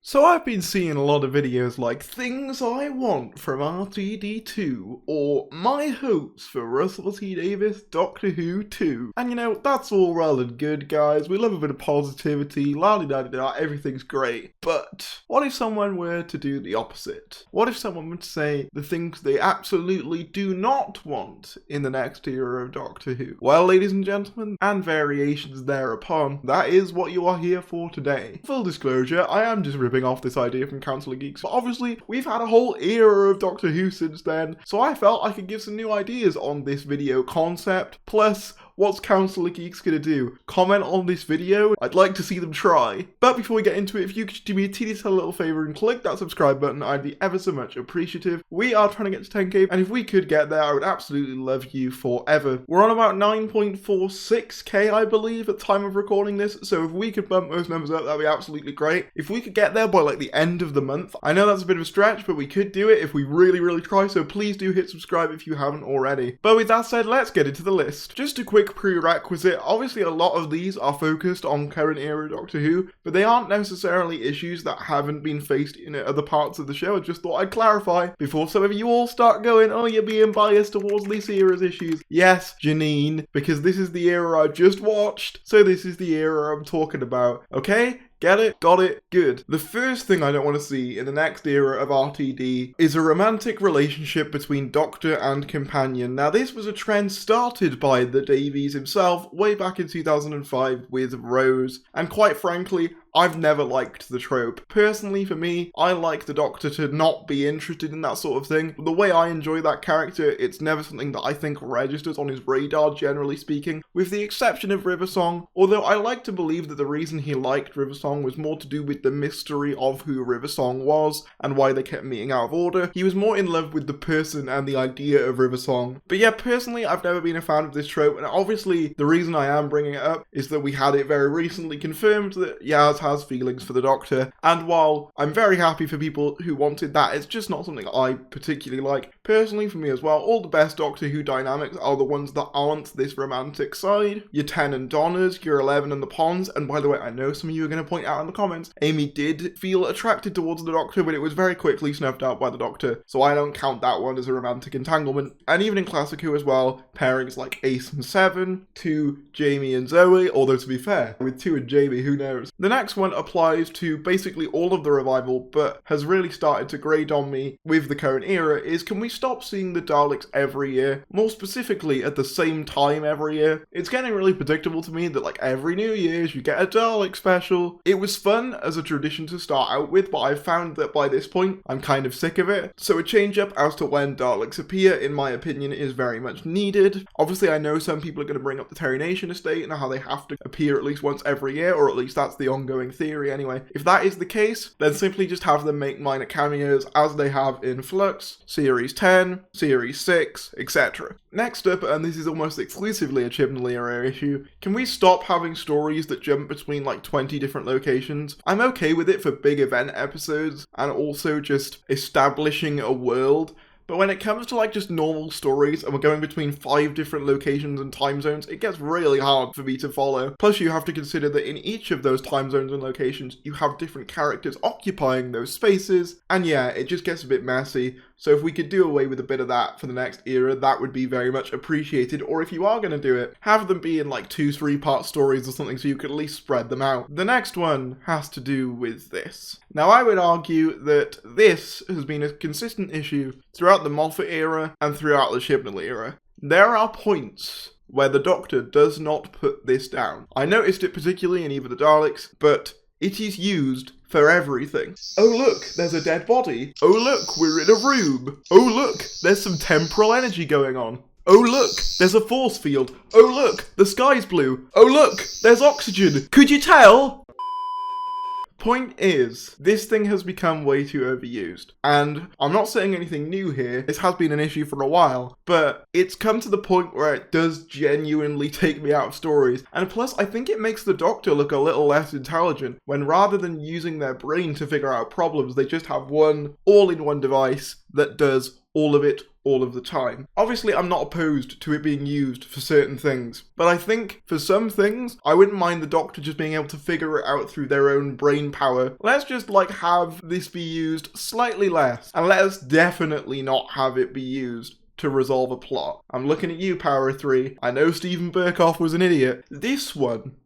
So I've been seeing a lot of videos like Things I Want from RTD2 or My Hopes for Russell T Davies Doctor Who 2. And you know, that's all well and good, guys. We love a bit of positivity, la-di-da-di-da, everything's great. But what if someone were to do the opposite? What if someone would say the things they absolutely do not want in the next era of Doctor Who? Well, ladies and gentlemen, and variations thereupon, that is what you are here for today. Full disclosure, I am just ripping off this idea from Council of Geeks, but obviously we've had a whole era of Doctor Who since then, so I felt I could give some new ideas on this video concept. Plus, what's Council of Geeks gonna do? Comment on this video? I'd like to see them try. But before we get into it, if you could do me a teeny little favour and click that subscribe button, I'd be ever so much appreciative. We are trying to get to 10k, and if we could get there, I would absolutely love you forever. We're on about 9.46k, I believe, at the time of recording this, so if we could bump those numbers up, that'd be absolutely great. If we could get there by like the end of the month, I know that's a bit of a stretch, but we could do it if we really try, so please do hit subscribe if you haven't already. But with that said, let's get into the list. Just a quick prerequisite, obviously a lot of these are focused on current era Doctor Who, but they aren't necessarily issues that haven't been faced in other parts of the show. I just thought I'd clarify before some of you all start going, oh, you're being biased towards this era's issues. Yes, Janine, because this is the era I've just watched, so this is the era I'm talking about, okay? Get it? Got it? Good. The first thing I don't want to see in the next era of RTD is a romantic relationship between Doctor and companion. Now, this was a trend started by the Davies himself way back in 2005 with Rose, and quite frankly, I've never liked the trope. Personally, for me, I like the Doctor to not be interested in that sort of thing. The way I enjoy that character, it's never something that I think registers on his radar, generally speaking, with the exception of Riversong, although I like to believe that the reason he liked Riversong was more to do with the mystery of who Riversong was and why they kept meeting out of order. He was more in love with the person and the idea of Riversong. But yeah, personally, I've never been a fan of this trope, and obviously the reason I am bringing it up is that we had it very recently confirmed that Yaz has feelings for the Doctor, and while I'm very happy for people who wanted that, it's just not something I particularly like. Personally, for me as well, all the best Doctor Who dynamics are the ones that aren't this romantic side. Your 10 and Donnas, your 11 and the Ponds, and by the way, I know some of you are going to point out in the comments, Amy did feel attracted towards the Doctor, but it was very quickly snuffed out by the Doctor, so I don't count that one as a romantic entanglement. And even in Classic Who as well, pairings like Ace and Seven, 2 Jamie and Zoe, although to be fair, with 2 and Jamie, who knows. The next one applies to basically all of the revival, but has really started to grate on me with the current era, is can we stop seeing the Daleks every year? More specifically, at the same time every year. It's getting really predictable to me that like every New Year's you get a Dalek special. It was fun as a tradition to start out with, but I've found that by this point, I'm kind of sick of it. So a change up as to when Daleks appear, in my opinion, is very much needed. Obviously, I know some people are going to bring up the Terry Nation estate and how they have to appear at least once every year, or at least that's the ongoing theory anyway. If that is the case, then simply just have them make minor cameos as they have in Flux, Series 10, Series 6, etc. Next up, and this is almost exclusively a Chibnall era issue, can we stop having stories that jump between like 20 different locations? I'm okay with it for big event episodes and also just establishing a world. But when it comes to like just normal stories and we're going between 5 different locations and time zones, it gets really hard for me to follow. Plus you have to consider that in each of those time zones and locations, you have different characters occupying those spaces. And yeah, it just gets a bit messy. So if we could do away with a bit of that for the next era, that would be very much appreciated. Or if you are going to do it, have them be in like 2-3 part stories or something so you could at least spread them out. The next one has to do with this. Now I would argue that this has been a consistent issue throughout the Moffat era and throughout the Chibnall era. There are points where the Doctor does not put this down. I noticed it particularly in Eve of the Daleks, but it is used for everything. Oh look, there's a dead body. Oh look, we're in a room. Oh look, there's some temporal energy going on. Oh look, there's a force field. Oh look, the sky's blue. Oh look, there's oxygen. Could you tell? Point is, this thing has become way too overused. And I'm not saying anything new here, this has been an issue for a while, but it's come to the point where it does genuinely take me out of stories. And plus, I think it makes the Doctor look a little less intelligent, when rather than using their brain to figure out problems, they just have one all-in-one device that does all of it all of the time. Obviously, I'm not opposed to it being used for certain things, but I think for some things, I wouldn't mind the Doctor just being able to figure it out through their own brain power. Let's just have this be used slightly less, and let us definitely not have it be used to resolve a plot. I'm looking at you, Power 3. I know Stephen Burkoff was an idiot. This one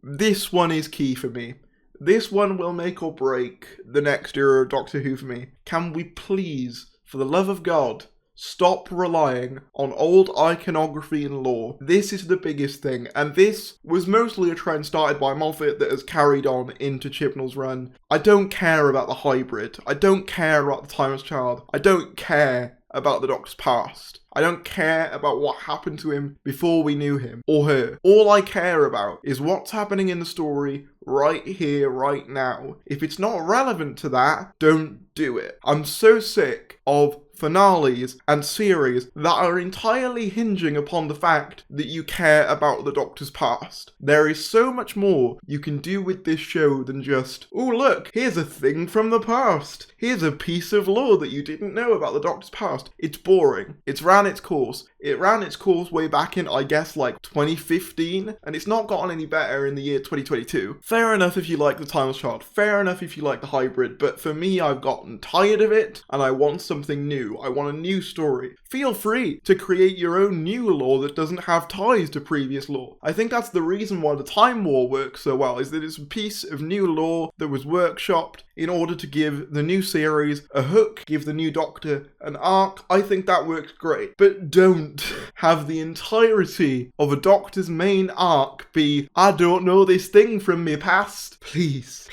is key for me. This one will make or break the next era of Doctor Who for me. Can we please, for the love of God, stop relying on old iconography and lore? This is the biggest thing, and this was mostly a trend started by Moffat that has carried on into Chibnall's run. I don't care about the hybrid. I don't care about the Timeless Child. I don't care about the Doctor's past. I don't care about what happened to him before we knew him or her. All I care about is what's happening in the story right here, right now. If it's not relevant to that, don't do it. I'm so sick of finales and series that are entirely hinging upon the fact that you care about the Doctor's past. There is so much more you can do with this show than just, oh look, here's a thing from the past. Here's a piece of lore that you didn't know about the Doctor's past. It's boring. It's ran its course. It ran its course way back in, I guess, 2015, and it's not gotten any better in the year 2022. Fair enough if you like the Timeless Child. Fair enough if you like the hybrid, but for me, I've gotten tired of it, and I want something new. I want a new story. Feel free to create your own new lore that doesn't have ties to previous lore. I think that's the reason why the Time War works so well, is that it's a piece of new lore that was workshopped in order to give the new series a hook, give the new Doctor an arc. I think that works great. But don't have the entirety of a Doctor's main arc be, I don't know this thing from me past. Please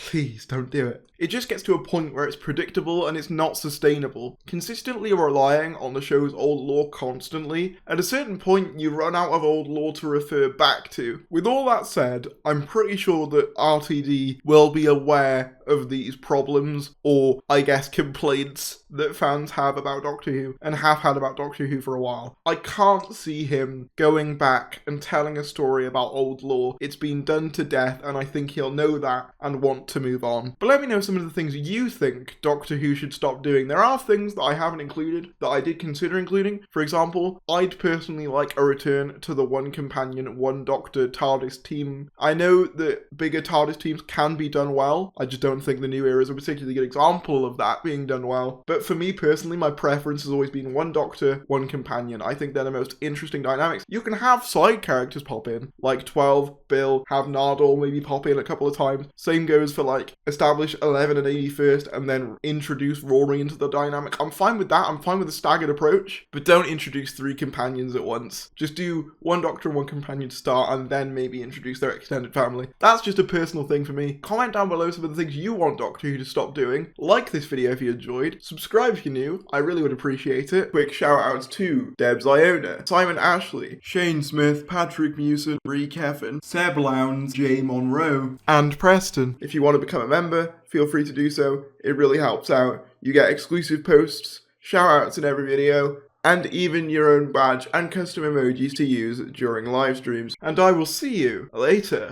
don't do it. It just gets to a point where it's predictable and it's not sustainable. Consistently relying on the show's old lore constantly, at a certain point you run out of old lore to refer back to. With all that said, I'm pretty sure that RTD will be aware of these problems, or I guess complaints that fans have about Doctor Who, and have had about Doctor Who for a while. I can't see him going back and telling a story about old lore. It's been done to death, and I think he'll know that and want to move on. But let me know some of the things you think Doctor Who should stop doing. There are things that I haven't included that I did consider including. For example, I'd personally like a return to the one companion, one Doctor TARDIS team. I know that bigger TARDIS teams can be done well. I just don't think the new era is a particularly good example of that being done well. But for me personally, my preference has always been one Doctor, one companion. I think they're the most interesting dynamics. You can have side characters pop in, like 12, Bill, have Nardole maybe pop in a couple of times. Same goes for establish 11 and 81st and then introduce Rory into the dynamic. I'm fine with that. I'm fine with the staggered approach, but don't introduce 3 companions at once. Just do one Doctor and one companion to start and then maybe introduce their extended family. That's just a personal thing for me. Comment down below some of the things you want Doctor Who to stop doing. Like this video if you enjoyed. Subscribe if you're new. I really would appreciate it. Quick shout outs to Debs Iona, Simon Ashley, Shane Smith, Patrick Mewson, Bree Keffin, Seb Lowndes, Jay Monroe, and Preston. If you want to become a member, feel free to do so. It really helps out. You get exclusive posts, shout outs in every video, and even your own badge and custom emojis to use during live streams. And I will see you later.